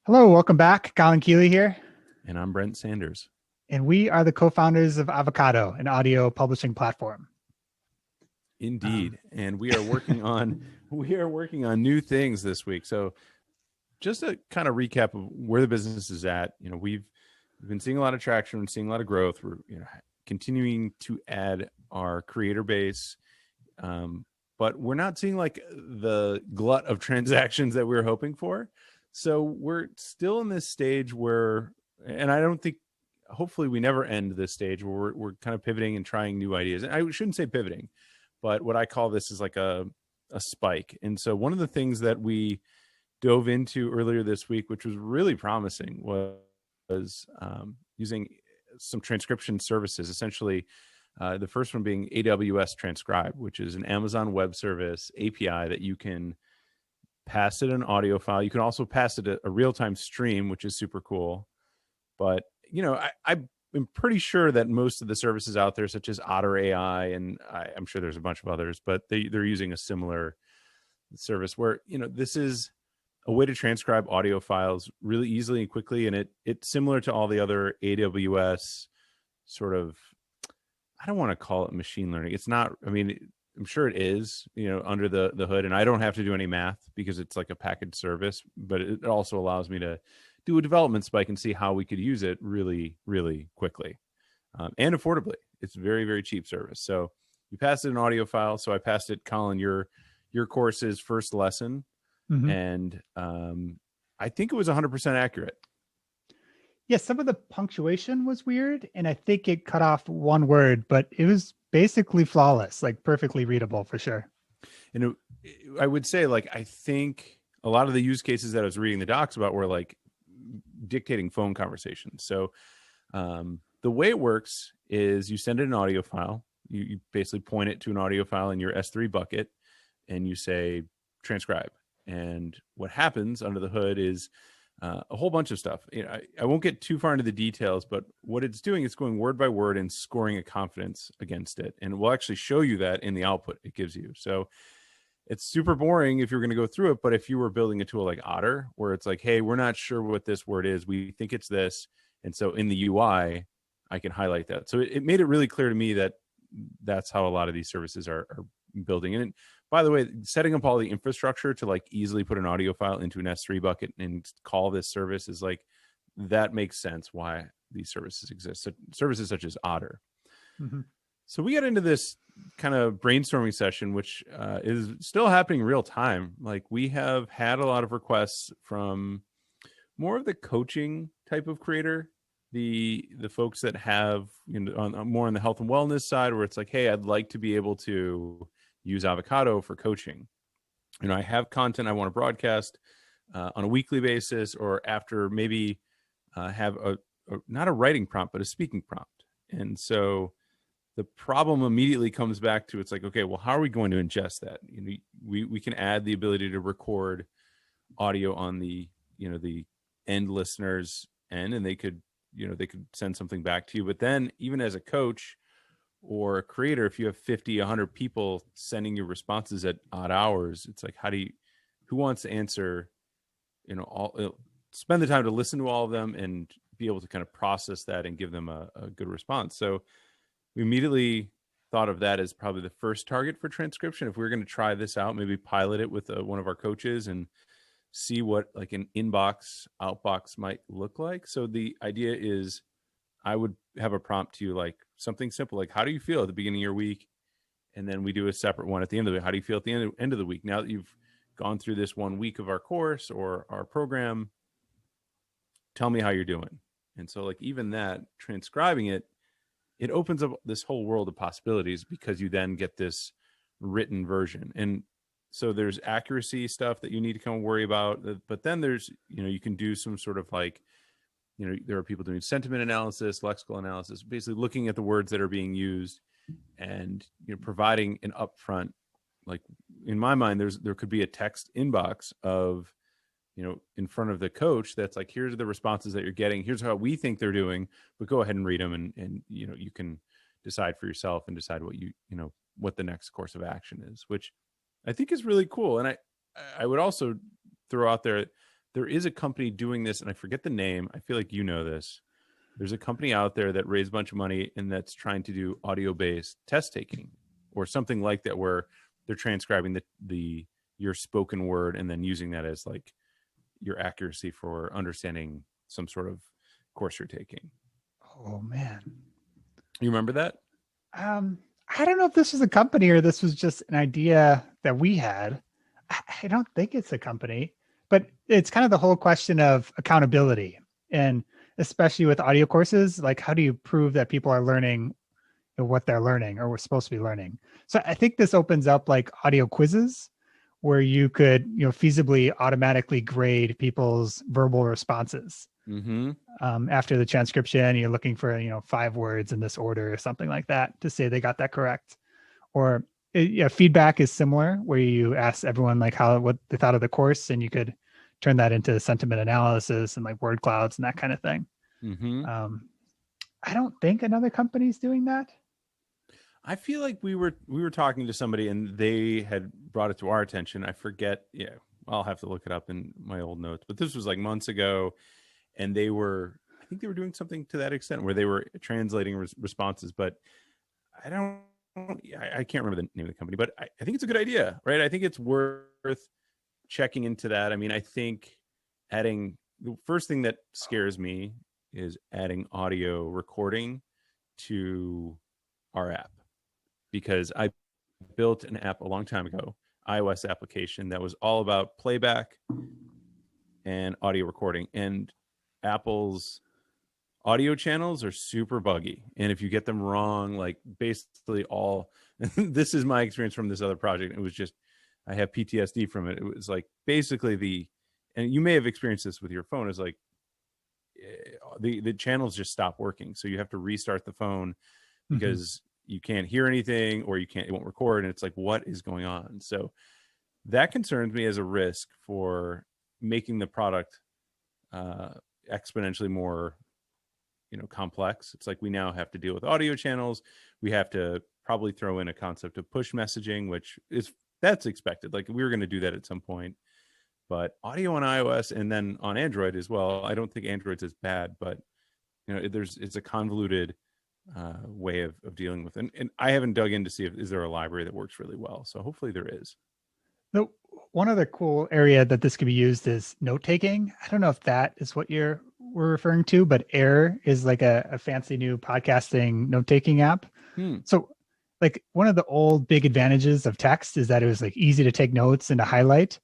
Hello, welcome back. Colin Keeley here, And I'm Brent Sanders. and we are the co-founders of Avocado, an audio publishing platform. Um, Indeed. And we are working on new things this week. So just a kind of recap of where the business is at, we've been seeing a lot of traction and seeing a lot of growth. We're continuing to add our creator base. But we're not seeing like the glut of transactions that we were hoping for. So we're still in this stage where, and I don't think, hopefully we never end this stage where we're kind of pivoting and trying new ideas. And I shouldn't say pivoting, but what I call this is like a spike. And so one of the things that we dove into earlier this week, which was really promising, was using some transcription services. Essentially, the first one being AWS Transcribe, which is an Amazon Web Service API that you can pass it an audio file. You can also pass it a real-time stream, which is super cool. But I'm pretty sure that most of the services out there, such as Otter AI, and I'm sure there's a bunch of others, but they're using a similar service where this is a way to transcribe audio files really easily and quickly, and it's similar to all the other AWS sort of. I don't want to call it machine learning. It's not. I mean, I'm sure it is, under the hood, and I don't have to do any math because it's like a packaged service. But it also allows me to do a development spike and see how we could use it really, really quickly and affordably. It's very, very cheap service. So you pass it an audio file. So I passed it, Colin, your course's first lesson, mhm. and I think it was 100% accurate. Yeah, some of the punctuation was weird, and I think it cut off one word, but it was basically flawless, like perfectly readable for sure. And I would say, like, I think a lot of the use cases that I was reading the docs about were like dictating phone conversations. So the way it works is you send it an audio file. You basically point it to an audio file in your S3 bucket, and you say transcribe. And what happens under the hood is a whole bunch of stuff. I won't get too far into the details, but what it's doing is going word by word and scoring a confidence against it. And we'll actually show you that in the output it gives you. So it's super boring if you're going to go through it. But if you were building a tool like Otter, where it's like, hey, we're not sure what this word is, we think it's this. And so in the UI, I can highlight that. So it made it really clear to me that that's how a lot of these services are building. And by the way, setting up all the infrastructure to like easily put an audio file into an S3 bucket and call this service is like, that makes sense why these services exist. So services such as Otter. Mm-hmm. So we got into this kind of brainstorming session, which is still happening real time. Like we have had a lot of requests from more of the coaching type of creator, the folks that have more on the health and wellness side, where it's like, hey, I'd like to be able to use Avocado for coaching. I have content I want to broadcast on a weekly basis, or after maybe have a not a writing prompt, but a speaking prompt. And so the problem immediately comes back to, it's like, okay, well, how are we going to ingest that? We can add the ability to record audio on the the end listeners end, and they could send something back to you. But then even as a coach or a creator, if you have 50, 100 people sending you responses at odd hours, it's like, who wants to answer, spend the time to listen to all of them and be able to kind of process that and give them a good response. So we immediately thought of that as probably the first target for transcription. If we were going to try this out, maybe pilot it with one of our coaches and see what like an inbox outbox might look like. So the idea is I would have a prompt to you, like something simple, like, how do you feel at the beginning of your week? And then we do a separate one at the end of it. How do you feel at the end of the week? Now that you've gone through this 1 week of our course or our program, tell me how you're doing. And so like even that, transcribing it opens up this whole world of possibilities, because you then get this written version. And so there's accuracy stuff that you need to kind of worry about. But then there's, you can do some sort of like, there are people doing sentiment analysis, lexical analysis, basically looking at the words that are being used and, providing an upfront, like in my mind, there could be a text inbox of, in front of the coach that's like, here's the responses that you're getting. Here's how we think they're doing, but go ahead and read them. And you can decide for yourself and decide what what the next course of action is, which I think is really cool. And I would also throw out there, there is a company doing this, and I forget the name. I feel like you know this. There's a company out there that raised a bunch of money and that's trying to do audio-based test taking or something like that, where they're transcribing the your spoken word and then using that as like your accuracy for understanding some sort of course you're taking. Oh man. You remember that? I don't know if this was a company or this was just an idea that we had. I don't think it's a company, but it's kind of the whole question of accountability. And especially with audio courses, like how do you prove that people are learning what they're learning or were supposed to be learning? So I think this opens up like audio quizzes where you could, feasibly automatically grade people's verbal responses. Mm-hmm. After the transcription, you're looking for, 5 words in this order or something like that to say they got that correct. Or feedback is similar, where you ask everyone like what they thought of the course, and you could turn that into sentiment analysis and like word clouds and that kind of thing. Mm-hmm. I don't think another company's doing that. I feel like we were talking to somebody and they had brought it to our attention. I forget. Yeah, I'll have to look it up in my old notes. But this was like months ago, and I think they were doing something to that extent where they were translating responses. But I can't remember the name of the company. But I think it's a good idea, right? I think it's worth checking into that. I mean, I think the first thing that scares me is adding audio recording to our app, because I built an app a long time ago, iOS application that was all about playback and audio recording. And Apple's audio channels are super buggy. And if you get them wrong, like basically this is my experience from this other project. It was just, I have PTSD from it. It was like basically and you may have experienced this with your phone, is like the channels just stop working. So you have to restart the phone because you can't hear anything, or it won't record. And it's like, what is going on? So that concerns me as a risk for making the product exponentially more, complex. It's like we now have to deal with audio channels. We have to probably throw in a concept of push messaging, that's expected. Like we were going to do that at some point, but audio on iOS and then on Android as well. I don't think Android's as bad, but it's a convoluted way of dealing with it. And I haven't dug in to see is there a library that works really well. So hopefully there is. The one other cool area that this could be used is note taking. I don't know if that is what we're referring to, but Air is like a fancy new podcasting note taking app. So like one of the old big advantages of text is that it was like easy to take notes and to highlight.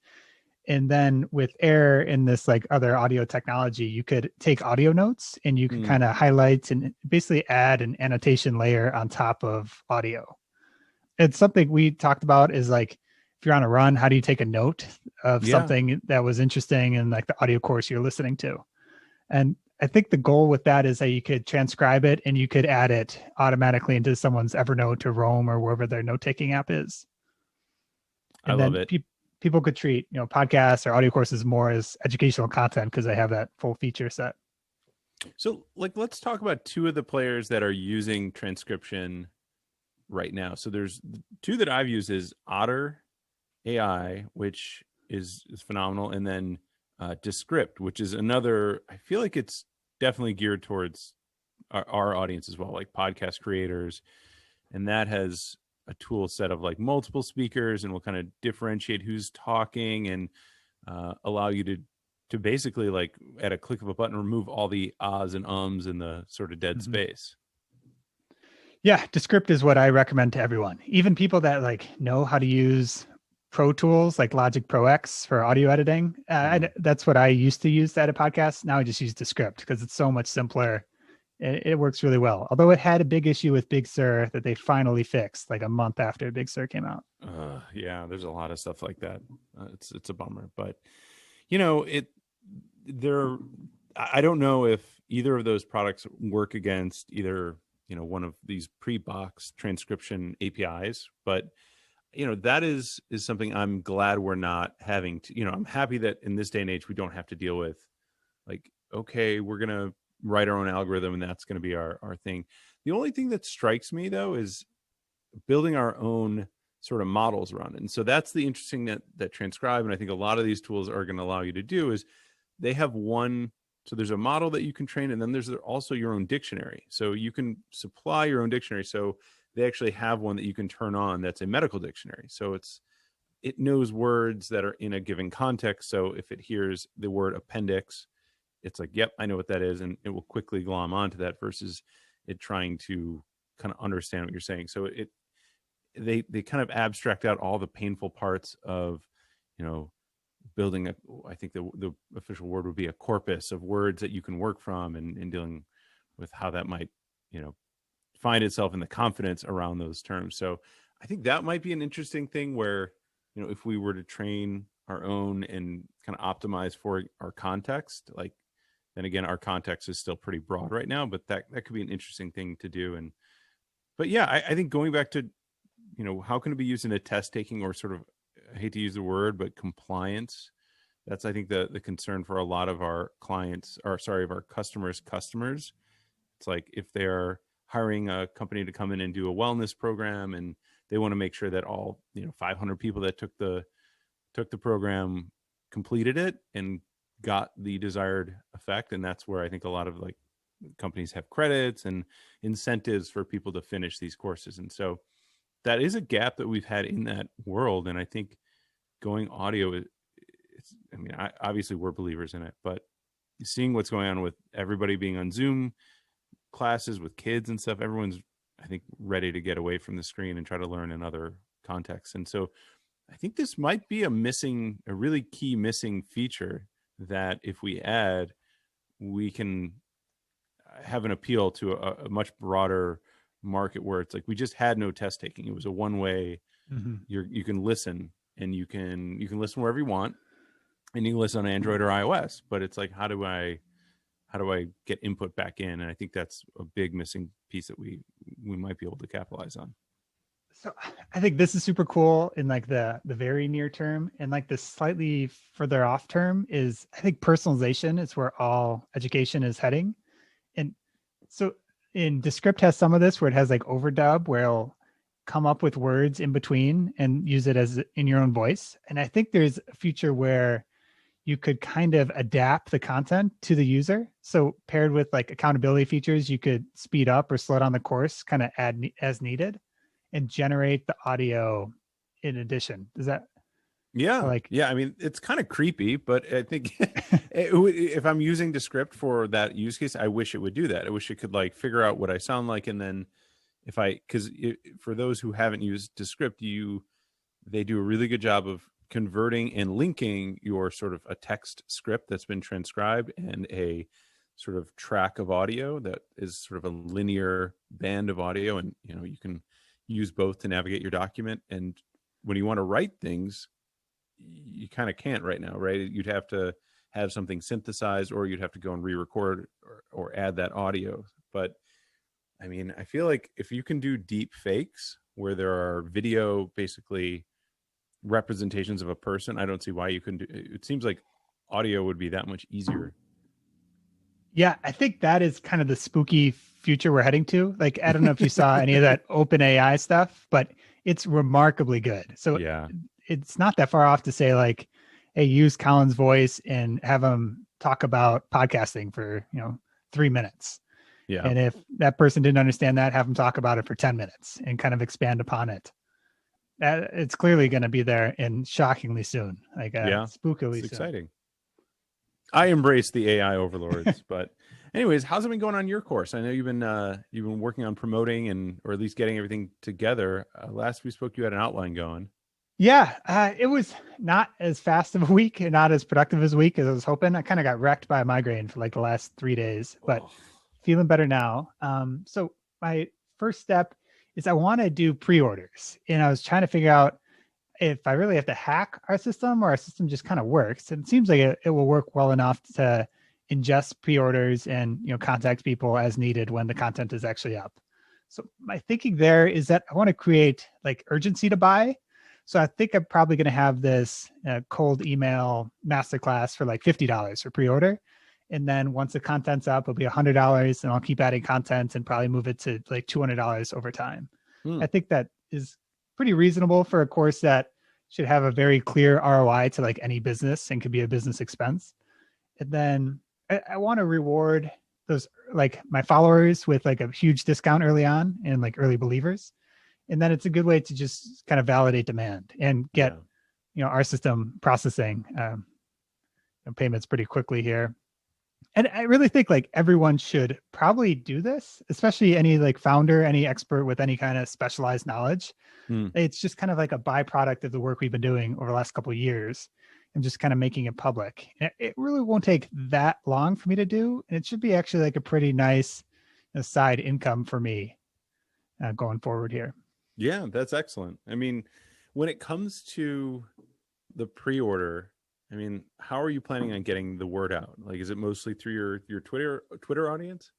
And then with Air and this like other audio technology, you could take audio notes and you could kind of highlight and basically add an annotation layer on top of audio. It's something we talked about is like, if you're on a run, how do you take a note of something that was interesting in like the audio course you're listening to? And I think the goal with that is that you could transcribe it and you could add it automatically into someone's Evernote or Roam or wherever their note-taking app is. And I love it. People could treat, podcasts or audio courses more as educational content because they have that full feature set. So like, let's talk about two of the players that are using transcription right now. So there's 2 that I've used is Otter AI, which is phenomenal. And then Descript, which is another, I feel like it's definitely geared towards our audience as well, like podcast creators. And that has a tool set of like multiple speakers and will kind of differentiate who's talking and allow you to basically like at a click of a button, remove all the ahs and ums and the sort of dead space. Yeah. Descript is what I recommend to everyone, even people that like know how to use Pro tools like Logic Pro X for audio editing. That's what I used to use to edit podcasts. Now I just use Descript because it's so much simpler. It works really well. Although it had a big issue with Big Sur that they finally fixed like a month after Big Sur came out. Yeah, there's a lot of stuff like that. It's a bummer, but I don't know if either of those products work against either, one of these pre-box transcription APIs, but that is something I'm glad we're not having to, I'm happy that in this day and age, we don't have to deal with like, okay, we're going to write our own algorithm and that's going to be our thing. The only thing that strikes me though, is building our own sort of models around it. And so that's the interesting that Transcribe. And I think a lot of these tools are going to allow you to do is they have one. So there's a model that you can train, and then there's also your own dictionary. So you can supply your own dictionary. So they actually have one that you can turn on that's a medical dictionary. So it knows words that are in a given context. So if it hears the word appendix, it's like, yep, I know what that is. And it will quickly glom onto that versus it trying to kind of understand what you're saying. So they kind of abstract out all the painful parts of, building I think the official word would be a corpus of words that you can work from, and dealing with how that might, find itself in the confidence around those terms. So I think that might be an interesting thing where, if we were to train our own and kind of optimize for our context, like, then again, our context is still pretty broad right now, but that could be an interesting thing to do. But yeah, I think going back to, how can it be used in a test taking, or sort of, I hate to use the word, but compliance. That's, I think, the concern for a lot of our clients, of our customers. It's like, if they're hiring a company to come in and do a wellness program, and they want to make sure that all 500 people that took the program completed it and got the desired effect. And that's where I think a lot of companies have credits and incentives for people to finish these courses. And so that is a gap that we've had in that world. And I think going audio, obviously we're believers in it, but seeing what's going on with everybody being on Zoom classes with kids and stuff, everyone's, I think, ready to get away from the screen and try to learn in other contexts. And so I think this might be a really key missing feature that if we add, we can have an appeal to a much broader market, where it's like, we just had no test taking. It was a one-way. Mm-hmm. You can listen, and you can listen wherever you want, and you can listen on Android or iOS, but it's like, how do I get input back in? And I think that's a big missing piece that we might be able to capitalize on. So I think this is super cool in the very near term, and the slightly further off term is, I think, personalization is where all education is heading. And so in Descript has some of this where it has overdub, where it'll come up with words in between and use it as in your own voice. And I think there's a future where you could kind of adapt the content to the user. So paired with accountability features, you could speed up or slow down the course, kind of add as needed, and generate the audio in addition. Is that? Yeah. Yeah. I mean, it's kind of creepy, but I think if I'm using Descript for that use case, I wish it would do that. I wish it could figure out what I sound like. And then because for those who haven't used Descript, they do a really good job of converting and linking your sort of a text script that's been transcribed and a sort of track of audio that is sort of a linear band of audio. And, you can use both to navigate your document. And when you want to write things, you kind of can't right now, right? You'd have to have something synthesized, or you'd have to go and re-record or add that audio. But I mean, I feel like if you can do deep fakes where there are video, basically representations of a person, I don't see why you couldn't do it. It seems like audio would be that much easier. Yeah, I think that is kind of the spooky future we're heading to. I don't know if you saw any of that open AI stuff, but it's remarkably good. So yeah, it's not that far off to say hey, use Colin's voice and have him talk about podcasting for 3 minutes. Yeah. And if that person didn't understand that, have them talk about it for 10 minutes and kind of expand upon it. It's clearly going to be there, and shockingly soon, spookily it's soon. Exciting. I embrace the AI overlords. But anyways, how's it been going on your course? I know you've been working on promoting or at least getting everything together. Last we spoke, you had an outline going. Yeah, it was not as fast of a week and not as productive as a week as I was hoping. I kind of got wrecked by a migraine for the last 3 days, but feeling better now. So my first step is I want to do pre-orders, and I was trying to figure out if I really have to hack our system or our system just kind of works. And it seems like it will work well enough to ingest pre-orders and contact people as needed when the content is actually up. So my thinking there is that I want to create urgency to buy. So I think I'm probably going to have this cold email masterclass for $50 for pre-order. And then once the content's up, it'll be $100, and I'll keep adding content and probably move it to $200 over time. I think that is pretty reasonable for a course that should have a very clear ROI to any business and could be a business expense. And then I want to reward those like my followers with like a huge discount early on and like early believers. And then it's a good way to just kind of validate demand and get, Yeah. our system processing payments pretty quickly here. And I really think like everyone should probably do this, especially any like founder, any expert with any kind of specialized knowledge. Hmm. It's just kind of like a byproduct of the work we've been doing over the last couple of years and just kind of making it public. It really won't take that long for me to do. And it should be actually like a pretty nice side income for me going forward here. Yeah, that's excellent. I mean, when it comes to the pre-order, I mean, how are you planning on getting the word out? Like, is it mostly through your Twitter audience?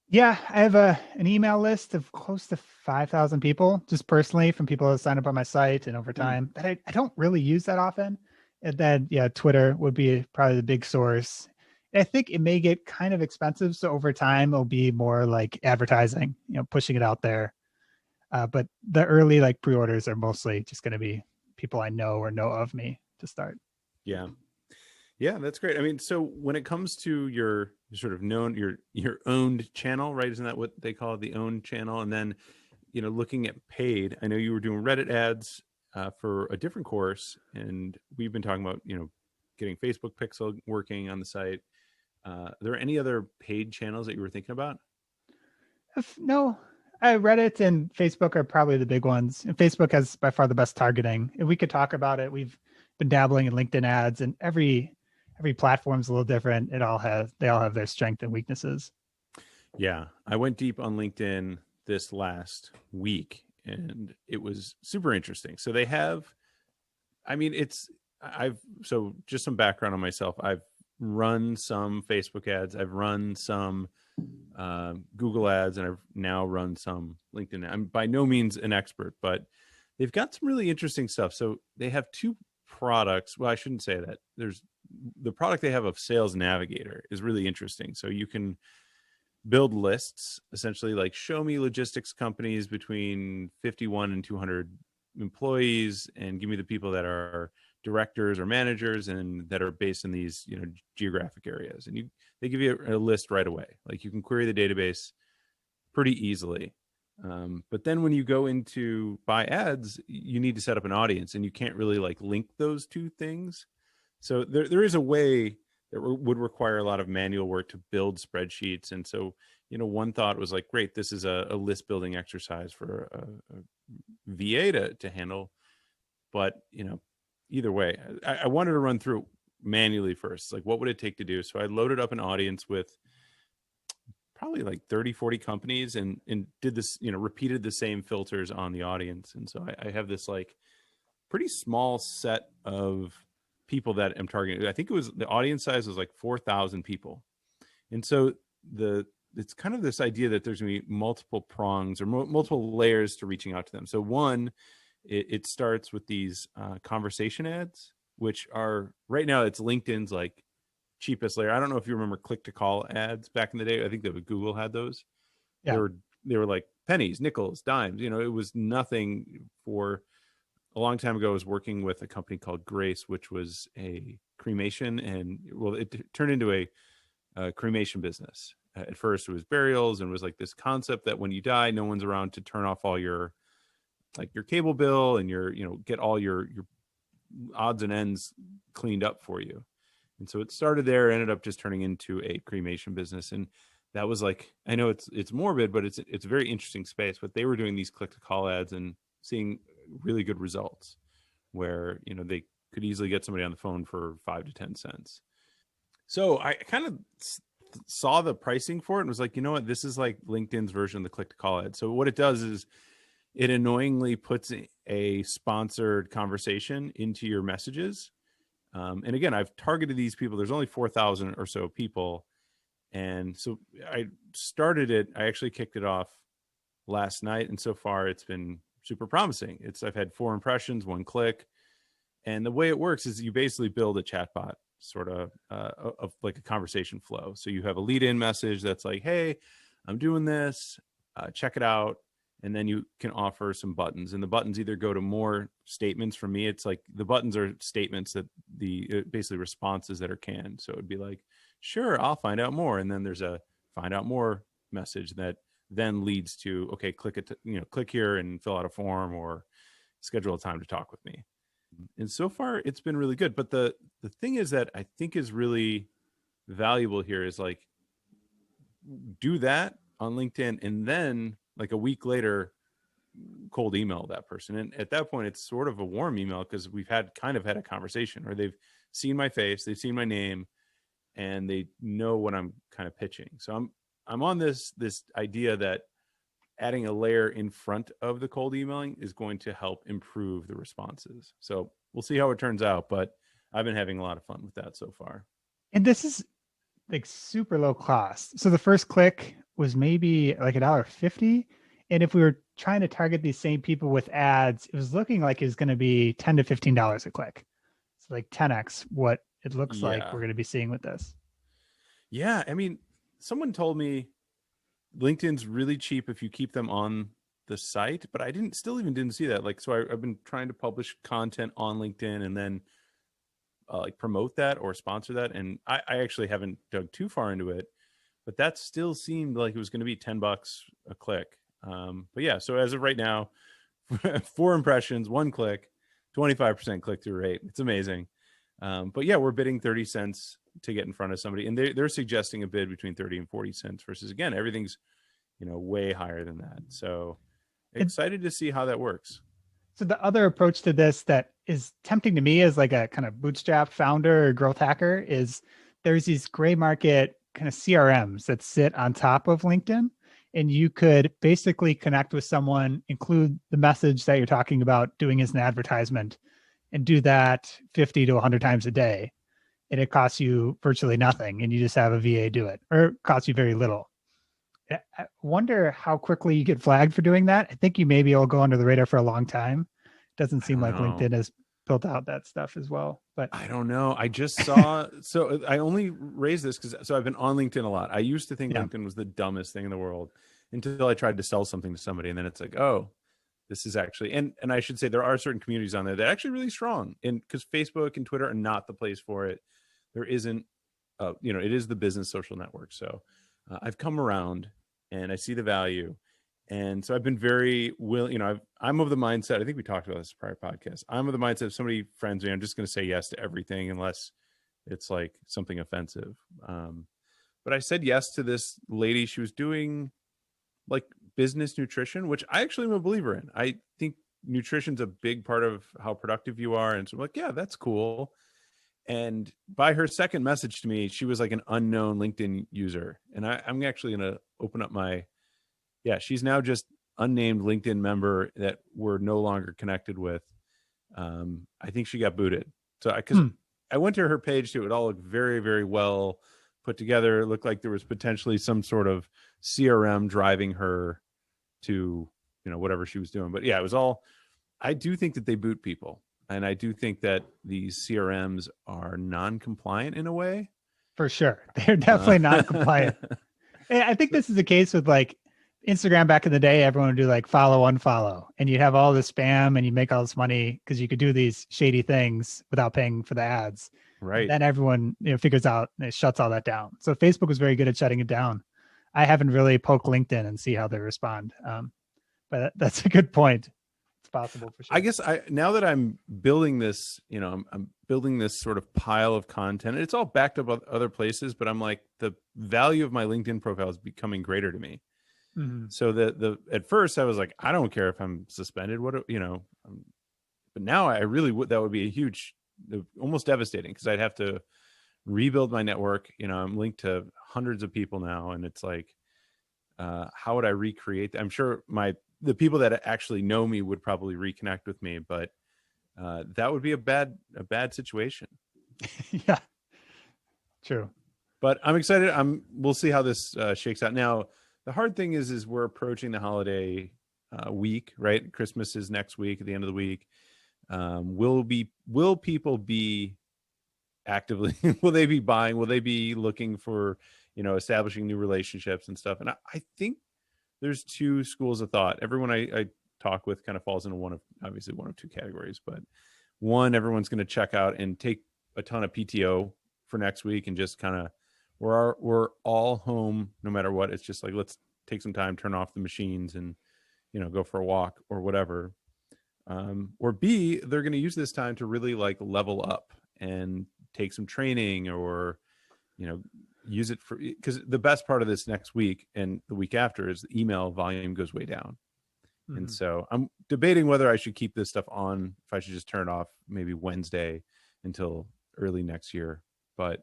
Yeah, I have an email list of close to 5,000 people, just personally from people that sign up on my site and over Hmm. time. But I don't really use that often. And then, yeah, Twitter would be probably the big source. I think it may get kind of expensive. So over time, it'll be more like advertising, pushing it out there. But the early like pre-orders are mostly just going to be people I know or know of me to start. Yeah. Yeah, that's great. I mean, so when it comes to your sort of known your owned channel, right? Isn't that what they call it, the owned channel? And then, looking at paid, I know you were doing Reddit ads for a different course, and we've been talking about getting Facebook Pixel working on the site. Are there any other paid channels that you were thinking about? No, Reddit and Facebook are probably the big ones. And Facebook has by far the best targeting. If we could talk about it, we've been dabbling in LinkedIn ads, and every platform's a little different. They all have their strengths and weaknesses. Yeah, I went deep on LinkedIn this last week, and it was super interesting. So they have, I mean, so just some background on myself. I've run some Facebook ads, I've run some Google ads, and I've now run some LinkedIn. I'm by no means an expert, but they've got some really interesting stuff. So they have two products. Well, I shouldn't say that. There's the product they have of Sales Navigator is really interesting. So you can build lists, essentially like show me logistics companies between 51 and 200 employees, and give me the people that are directors or managers and that are based in these geographic areas, and they give you a list right away. Like, you can query the database pretty easily. But then when you go into buy ads, you need to set up an audience, and you can't really like link those two things. So there is a way that would require a lot of manual work to build spreadsheets. And so, one thought was like, great, this is a list building exercise for a VA to handle. But, either way, I wanted to run through manually first. Like, what would it take to do? So I loaded up an audience with probably like 30, 40 companies, and did this, repeated the same filters on the audience. And so I have this like pretty small set of people that I'm targeting. I think the audience size was like 4,000 people. And so it's kind of this idea that there's going to be multiple prongs or multiple layers to reaching out to them. So one, it starts with these conversation ads, which are right now, it's LinkedIn's like cheapest layer. I don't know if you remember click to call ads back in the day. I think that Google had those. Yeah. They were like pennies, nickels, dimes. It was nothing. For a long time ago, I was working with a company called Grace, which was a cremation, and it turned into a cremation business. At first, it was burials, and it was like this concept that when you die, no one's around to turn off all your cable bill and get all your odds and ends cleaned up for you. And so it started there, ended up just turning into a cremation business. And that was like, I know it's morbid, but it's a very interesting space. But they were doing these click to call ads and seeing really good results where, they could easily get somebody on the phone for 5 to 10 cents. So I kind of saw the pricing for it and was like, you know what, this is like LinkedIn's version of the click to call ad. So what it does is it annoyingly puts a sponsored conversation into your messages. And again, I've targeted these people. There's only 4,000 or so people. And so I started it. I actually kicked it off last night. And so far it's been super promising. I've had 4 impressions, 1 click. And the way it works is you basically build a chatbot sort of like a conversation flow. So you have a lead in message that's like, hey, I'm doing this. Check it out. and then you can offer some buttons, and the buttons either go to more statements. For me, it's like the buttons are statements that basically responses that are canned. So it'd be like, sure, I'll find out more. And then there's a find out more message that then leads to, okay, click here and fill out a form or schedule a time to talk with me. And so far it's been really good. But the thing is that I think is really valuable here is like, do that on LinkedIn, and then like a week later, cold email that person. And at that point, it's sort of a warm email because we've had a conversation, or they've seen my face, they've seen my name, and they know what I'm kind of pitching. So I'm on this idea that adding a layer in front of the cold emailing is going to help improve the responses. So we'll see how it turns out, but I've been having a lot of fun with that so far. And this is like super low cost. So the first click was maybe like $1.50. And if we were trying to target these same people with ads, it was looking like it was going to be $10 to $15 a click. So like 10x what it looks like we're going to be seeing with this. Yeah. I mean, someone told me LinkedIn's really cheap if you keep them on the site, but I didn't see that. Like, so I've been trying to publish content on LinkedIn and then like promote that or sponsor that. And I actually haven't dug too far into it, but that still seemed like it was going to be $10 a click. But yeah, so as of right now, 4 impressions, 1 click, 25% click-through rate. It's amazing. But yeah, we're bidding 30 cents to get in front of somebody, and they're suggesting a bid between 30 and 40 cents versus, again, everything's, way higher than that. So excited to see how that works. So the other approach to this that is tempting to me as like a kind of bootstrap founder or growth hacker is there's these gray market kind of CRMs that sit on top of LinkedIn, and you could basically connect with someone, include the message that you're talking about doing as an advertisement, and do that 50 to 100 times a day. And it costs you virtually nothing, and you just have a VA do it, or it costs you very little. I wonder how quickly you get flagged for doing that. I think you maybe will go under the radar for a long time. Doesn't seem like LinkedIn has built out that stuff as well, but I don't know. I just saw, so I only raised this because I've been on LinkedIn a lot. I used to think LinkedIn was the dumbest thing in the world until I tried to sell something to somebody. And then it's like, oh, this is actually, and I should say there are certain communities on there that are actually really strong, and because Facebook and Twitter are not the place for it. There isn't, it is the business social network. So I've come around and I see the value. And so I've been very willing, I'm of the mindset, I think we talked about this in prior podcast. I'm of the mindset if somebody friends me, I'm just going to say yes to everything unless it's like something offensive. But I said yes to this lady. She was doing like business nutrition, which I actually am a believer in. I think nutrition's a big part of how productive you are. And so I'm like, yeah, that's cool. And by her second message to me, she was like an unknown LinkedIn user. And I'm actually going to open up she's now just unnamed LinkedIn member that we're no longer connected with. I think she got booted. So I went to her page too. It all looked very, very well put together. It looked like there was potentially some sort of CRM driving her to, whatever she was doing. But yeah, it was all, I do think that they boot people. And I do think that these CRMs are non-compliant in a way. For sure. They're definitely non-compliant. I think this is the case with like Instagram back in the day. Everyone would do like follow, unfollow, and you'd have all this spam and you make all this money because you could do these shady things without paying for the ads. Right. And then everyone figures out and it shuts all that down. So Facebook was very good at shutting it down. I haven't really poked LinkedIn and see how they respond. But that's a good point. It's possible for sure. I guess now that I'm building this, I'm building this sort of pile of content. It's all backed up other places, but I'm like, the value of my LinkedIn profile is becoming greater to me. Mm-hmm. So at first I was like, I don't care if I'm suspended. But now I really would. That would be a huge, almost devastating, because I'd have to rebuild my network. I'm linked to hundreds of people now, and it's like, how would I recreate that? I'm sure the people that actually know me would probably reconnect with me, but that would be a bad situation. Yeah, true. But I'm excited. We'll see how this shakes out. Now, the hard thing is we're approaching the holiday week, right? Christmas is next week, at the end of the week. Will people be actively? Will they be buying? Will they be looking for establishing new relationships and stuff? And I think there's two schools of thought. Everyone I talk with kind of falls into one of two categories, but one, everyone's going to check out and take a ton of PTO for next week and just kind of, we're all home no matter what. It's just like, let's take some time, turn off the machines and, go for a walk or whatever. Or B, they're going to use this time to really like level up and take some training or, use it for, because the best part of this next week and the week after is the email volume goes way down. Mm-hmm. And so I'm debating whether I should keep this stuff on, if I should just turn it off maybe Wednesday until early next year. But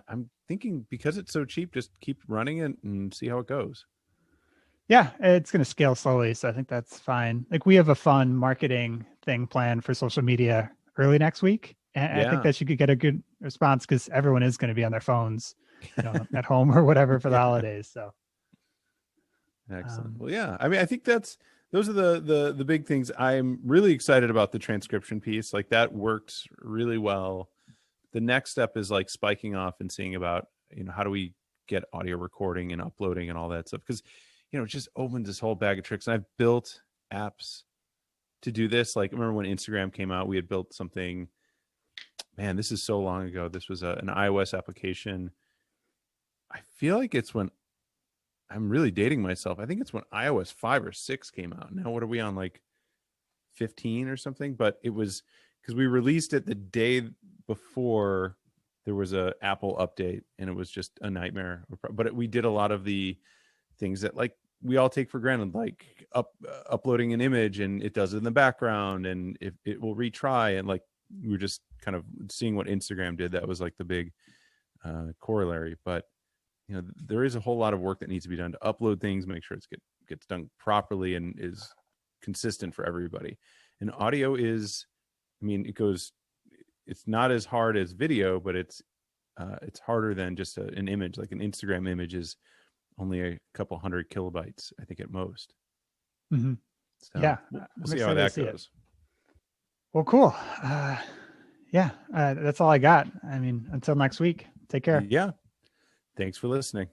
I'm thinking because it's so cheap, just keep running it and see how it goes. Yeah, it's going to scale slowly. So I think that's fine. Like we have a fun marketing thing planned for social media early next week. And I think that you could get a good response because everyone is going to be on their phones, at home or whatever for the holidays. So excellent. Well, yeah, I mean, I think those are the big things. I'm really excited about the transcription piece. Like that worked really well. The next step is like spiking off and seeing about, how do we get audio recording and uploading and all that stuff? Because, it just opens this whole bag of tricks. And I've built apps to do this. Like, remember when Instagram came out, we had built something, man, this is so long ago. This was an iOS application. I feel like it's when, I'm really dating myself. I think it's when iOS 5 or 6 came out. Now, what are we on, like 15 or something? But it was because we released it the day before there was a Apple update, and it was just a nightmare. But we did a lot of the things that like we all take for granted, like uploading an image and it does it in the background, and if it will retry, and like we were just kind of seeing what Instagram did. That was like the big corollary. But there is a whole lot of work that needs to be done to upload things, make sure it gets done properly and is consistent for everybody. And audio is, it's not as hard as video, but it's harder than just an image. Like an Instagram image is only a couple 100 kilobytes, I think, at most. Mm-hmm. So yeah, we'll see how that goes. Well, cool. That's all I got. Until next week, take care. Yeah. Thanks for listening.